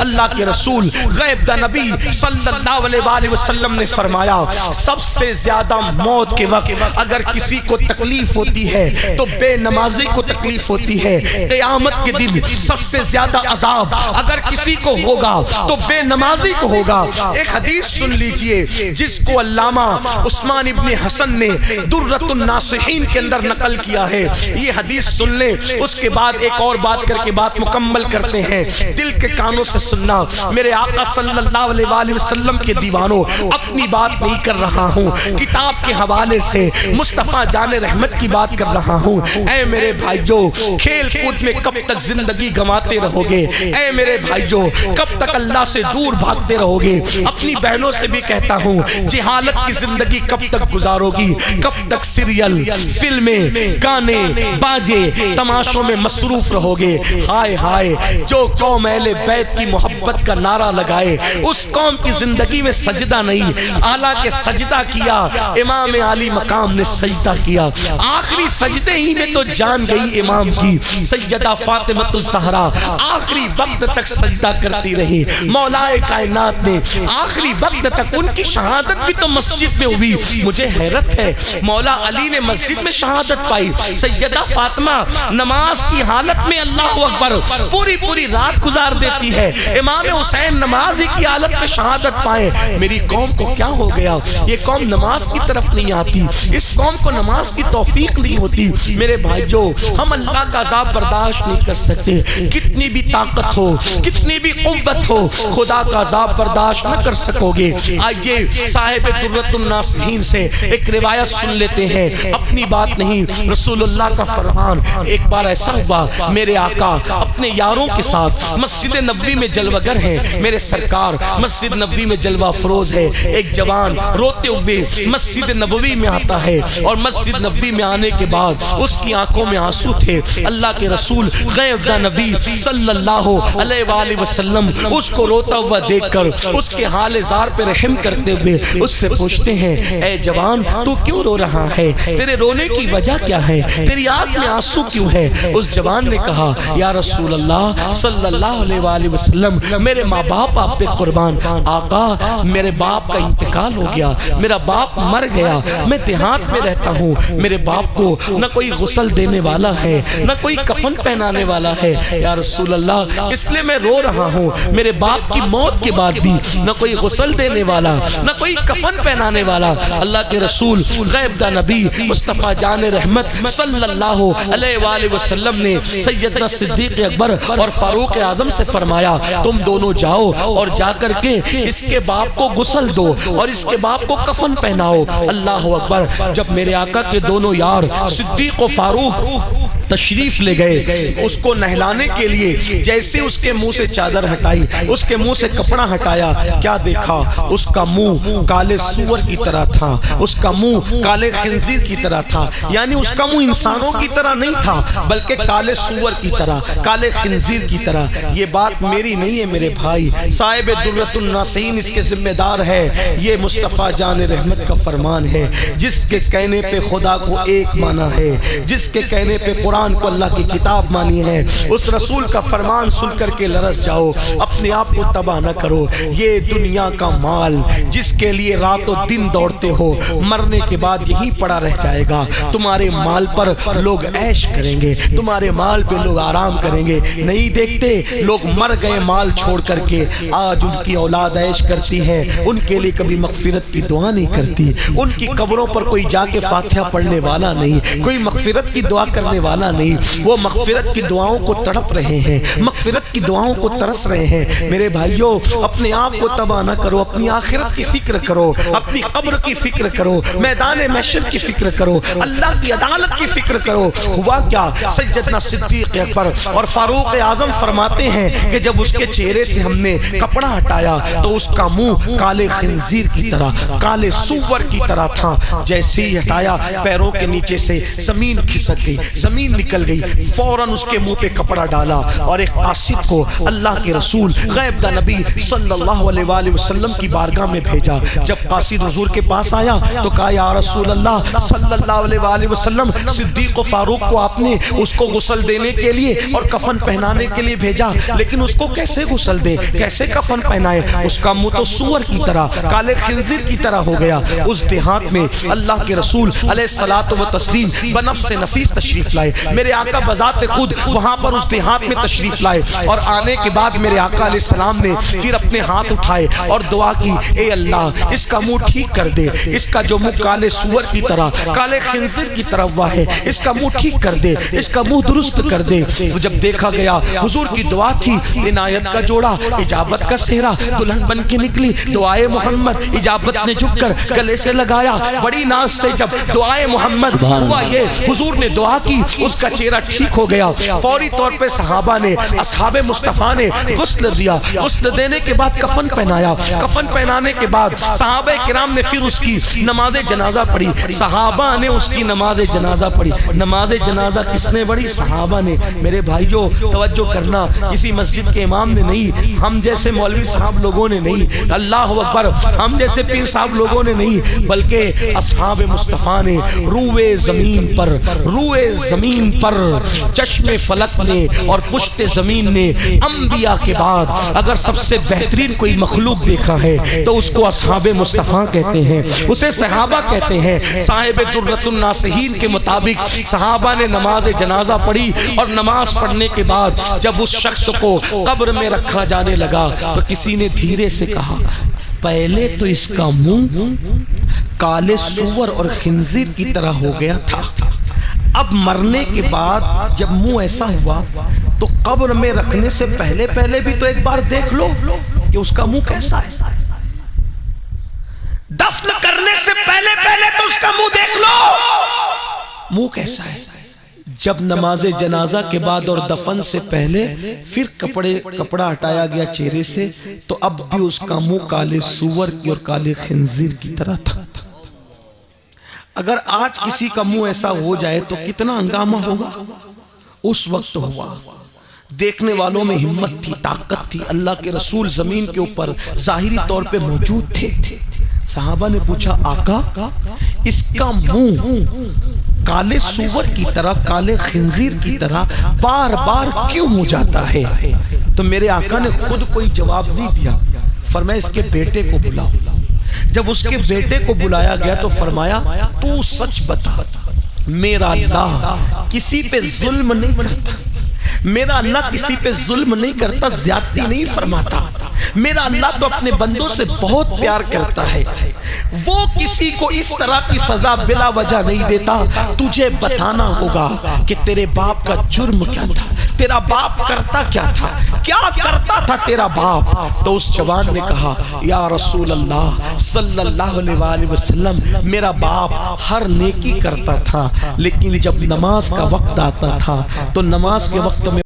اللہ کے رسول غیب دا نبی صلی اللہ علیہ وسلم نے فرمایا سب سے زیادہ موت کے وقت اگر کسی کو تکلیف ہوتی ہے تو بے نمازی کو تکلیف ہوتی ہے. قیامت کے دن سب سے زیادہ عذاب اگر کسی کو ہوگا تو بے نمازی کو ہوگا. ایک حدیث سن لیجئے جس کو علامہ عثمان ابن حسن نے درۃ الناصحین کے اندر نقل کیا ہے. یہ حدیث سن لیں, اس کے بعد ایک اور بات کر کے بات مکمل کرتے ہیں. دل کے کانوں سے سننا. میرے آقا صلی اللہ علیہ وسلم کے دیوانوں, اپنی بات نہیں کر رہا ہوں, کتاب کے حوالے سے مصطفیٰ جان رحمت کی بات کر رہا ہوں. اے میرے بھائیو, کھیل کود میں کب تک زندگی گنواتے رہو گے؟ اے میرے بھائیو, کب تک اللہ سے دور بھاگتے رہو گے؟ اپنی بہنوں سے بھی کہتا ہوں, جہالت کی زندگی کب تک گزارو گی؟ کب تک سیریل, فلمیں, گانے, باجے, تماشوں میں مصروف رہو گے؟ ہائے ہائے, جو قوم اہل بیت کی محبت کا نعرہ لگائے اس قوم کی زندگی میں سجدہ نہیں. حالانکہ سجدہ کیا, امام عالی مقام نے سجدہ کیا, آخری سجدے ہی میں تو جان گئی امام کی. سیدہ فاطمہ الزہرا آخری وقت تک سجدہ کرتی رہی. مولا کائنات نے آخری وقت تک, ان کی شہادت بھی تو مسجد میں ہوئی. مجھے حیرت ہے, مولا علی نے مسجد میں شہادت پائی, سیدہ فاطمہ نماز کی حالت میں اللہ اکبر پوری پوری رات گزار دیتی ہے. امام حسین نماز کی حالت میں شہادت پائے. میری قوم کو کیا ہو گیا؟ یہ قوم نماز کی طرف نہیں آتی, اس قوم کو نماز کی توفیق نہیں ہوتی. میرے بھائیو, ہم اللہ کا عذاب برداشت نہیں کر سکتے. کتنی بھی طاقت ہو, کتنی بھی قوت ہو, خدا کا عذاب برداشت نہ کر سکو گے. آئیے صاحب درۃ الناصحین سے ایک روایت سن لیتے ہیں, اپنی بات نہیں, رسول اللہ کا فرمان. ایک بار ایسا ہوا, میرے آقا اپنے یاروں کے ساتھ مسجد نبوی میں جلوہ گر ہیں. میرے سرکار مسجد نبوی میں جلوہ فروز ہے. ایک جوان روتے ہوئے مسجد نبوی میں آتا ہے, اور مسجد نبوی میں آنے کے بعد اس کی آنکھوں میں آنسو تھے. اللہ کے رسول غیب دا نبی صلی اللہ علیہ وآلہ وسلم اس کو روتا ہوا دیکھ کر اس کے حال زار پہ رحم کرتے ہوئے اس سے پوچھتے ہیں, اے جوان تو کیوں رو رہا ہے؟ تیرے رونے کی وجہ کیا ہے؟ تیری آنکھ میں آنسو کیوں ہے؟ اس جوان نے کہا, یا رسول اللہ صلی اللہ علیہ وآلہ وسلم, میرے ماں باپ آپ پہ قربان. آقا میرے باپ کا انتقال ہو گیا, میرا باپ مر گیا, میں دیہات میں رہتا ہوں, میرے باپ کو نہ کوئی غسل دینے والا ہے, نہ کوئی کفن پہنانے والا ہے. یا رسول اللہ اس لیے میں رو رہا ہوں, میرے باپ کی موت کے بعد بھی نہ کوئی غسل دینے والا, نہ کوئی کفن پہنانے والا. اللہ کے رسول غیب دا نبی مصطفیٰ جان رحمت صلی اللہ علیہ وآلہ وسلم نے سیدنا صدیق اکبر اور فاروق اعظم سے فرمایا, تم دونوں جاؤ اور جا کر کے اس کے باپ کو غسل دو اور اس کے باپ کو کفن پہناؤ. اللہ اکبر. جب میرے آقا کے دونوں یار صدیق و فاروق تشریف لے گئے اس کو نہلانے کے لیے, جیسے اس کے منہ سے چادر ہٹائی, اس کے منہ سے کپڑا ہٹایا, کیا دیکھا؟ اس کا منہ کالے سور کی طرح تھا, اس کا منہ کالے خنزیر کی طرح تھا. یعنی اس کا منہ انسانوں کی طرح نہیں تھا بلکہ کالے سور کی طرح, کالے خنزیر کی طرح. یہ بات میری نہیں ہے میرے بھائی, صاحب درۃ الناصحین اس کے ذمہ دار ہے. یہ مصطفیٰ جان رحمت کا فرمان ہے, جس کے کہنے پہ خدا کو ایک مانا ہے, جس کے کہنے پہ قرآن کو اللہ کی کتاب مانی ہے, اس رسول کا فرمان سن کر کے لرز جاؤ, اپنے آپ کو تباہ نہ کرو. یہ دنیا کا مال جس کے لیے رات و دن دوڑتے ہو, مرنے کے بعد یہی پڑا رہ جائے گا. تمہارے مال پر لوگ عیش کریں گے, تمہارے مال پہ لوگ آرام کریں گے. نہیں دیکھتے لوگ مر گئے مال چھوڑ کر کے, آج ان کی اولاد عیش کرتی ہے, ان کے لیے کبھی مغفرت کی دعا نہیں کرتی. ان کی قبروں پر کوئی جا کے فاتحہ پڑھنے والا نہیں, کوئی مغفرت کی دعا کرنے والا نہیں. وہ مغفرت کی دعاؤں کو تڑپ رہے ہیں, مغفرت کی دعاؤں کو ترس رہے ہیں. میرے بھائیو, اپنے آپ کو تباہ نہ کرو, اپنی آخرت کی فکر کرو, اپنی قبر کی فکر کرو, میدان محشر کی فکر کرو, اللہ کی عدالت کی فکر کرو. ہوا کیا؟ سیدنا صدیق اکبر اور فاروق اعظم فرماتے ہیں کہ جب اس کے چہرے سے ہم نے کپڑا ہٹایا تو اس کا منہ کالے خنزیر کی طرح, کالے سور کی طرح تھا. جیسے ہی ہٹایا پیروں کے نیچے سے زمین کھسک گئی, زمین نکل گئی، فوراً اس کے منہ پہ کپڑا ڈالا اور ایک قاصد کو اللہ کے رسول غیب دا نبی صلی اللہ علیہ وآلہ وسلم کی بارگاہ میں بھیجا۔ جب قاصد حضور کے پاس آیا تو کہا یا رسول اللہ صلی اللہ علیہ وآلہ وسلم، صدیق و فاروق کو آپ نے اس کو غسل دینے کے لیے اور کفن پہنانے کے لیے بھیجا، لیکن اس کو کیسے غسل دے، کیسے کفن پہنائے؟ اس کا منہ تو سور کی طرح، کالے خنزیر کی طرح ہو گیا۔ اس دیہات میں اللہ کے رسول علیہ الصلوۃ والتسلیم بنفس نفیس تشریف لائے، میرے آقا بذات خود وہاں پر اس دیہات میں تشریف لائے، اور آنے کے بعد میرے آقا علیہ السلام نے پھر اپنے ہاتھ اٹھائے اور دعا کی، اے اللہ اس کا منہ ٹھیک کر دے، اس کا جو منہ کالے سور کی طرح، کالے خنزیر کی طرح ہوا ہے، اس کا منہ ٹھیک کر دے، اس کا منہ درست کر دے۔ جب دیکھا گیا حضور کی دعا تھی، عنایت کا جوڑا، اجابت کا سہرا، دلہن بن کے نکلی، دعائے محمد، اجابت نے جھک کر گلے سے لگایا، بڑی ناز سے جب دعائے محمد ہوا، یہ حضور نے دعا کی، اس کا چہرہ ٹھیک ہو گیا۔ فوری طور پہ صحابہ نے، اصحاب مصطفیٰ نے غسل دیا، غسل دینے کے بعد کفن پہنایا، کفن پہنانے کے بعد صحابہ کرام نے پھر اس کی نماز جنازہ پڑھی، صحابہ نے اس کی نماز جنازہ پڑھی۔ نماز جنازہ کس نے پڑھی؟ صحابہ نے۔ میرے بھائیوں توجہ کرنا، کسی مسجد کے امام نے نہیں، ہم جیسے مولوی صاحب لوگوں نے نہیں، اللہ اکبر، ہم جیسے پیر صاحب لوگوں نے نہیں، بلکہ اصحاب مصطفیٰ نے روئے زمین پر، روئے زمین پر چشم فلک نے اور پشت زمین نے انبیاء کے بعد اگر سب سے بہترین کوئی مخلوق دیکھا ہے تو اس کو اصحاب مصطفیٰ کہتے ہیں، اسے صحابہ کہتے ہیں۔ صاحب درۃ الناصحین کے مطابق صحابہ نے نماز جنازہ پڑھی، اور نماز پڑھنے کے بعد جب اس شخص کو قبر میں رکھا جانے لگا تو کسی نے دھیرے سے کہا، پہلے تو اس کا منہ کالے سور اور خنزیر کی طرح ہو گیا تھا، اب مرنے کے بعد جب منہ ایسا ہوا تو قبر میں رکھنے سے پہلے پہلے بھی تو ایک بار دیکھ لو کہ اس کا منہ کیسا ہے، دفن کرنے سے پہلے پہلے تو اس کا منہ دیکھ لو منہ کیسا ہے۔ جب نماز جنازہ کے بعد اور دفن سے پہلے پھر کپڑا ہٹایا گیا چہرے سے تو اب بھی اس کا منہ کالے سور کی اور کالے خنزیر کی طرح تھا۔ اگر آج کسی کا منہ ایسا ہو جائے تو کتنا ہنگامہ ہوگا؟ اس وقت ہوا۔ دیکھنے والوں میں ہمت تھی، طاقت تھی، اللہ کے رسول زمین کے اوپر ظاہری طور پہ موجود تھے۔ صحابہ نے پوچھا، آقا اس کا منہ کالے سور کی طرح، کالے خنزیر کی طرح بار بار کیوں ہو جاتا ہے؟ تو میرے آقا نے خود کوئی جواب نہیں دیا، فرمایا اس کے بیٹے کو بلاؤ۔ جب اس کے بیٹے کو بلایا گیا تو فرمایا، تو سچ بتا، میرا اللہ کسی پہ ظلم نہیں کرتا، میرا اللہ کسی پہ ظلم نہیں کرتا، زیادتی نہیں فرماتا، میرا اللہ تو اپنے بندوں سے بہت پیار کرتا ہے، وہ کسی کو اس طرح کی سزا بلا وجہ نہیں دیتا۔ تجھے بتانا ہوگا کہ تیرے باپ کا جرم کیا تھا، تیرا باپ کرتا کیا تھا، کیا کرتا تھا تیرا باپ؟ تو اس جوان نے کہا، یا رسول اللہ صلی اللہ علیہ وآلہ وسلم، میرا باپ ہر نیکی کرتا تھا، لیکن جب نماز کا وقت آتا تھا تو نماز کے وقت میں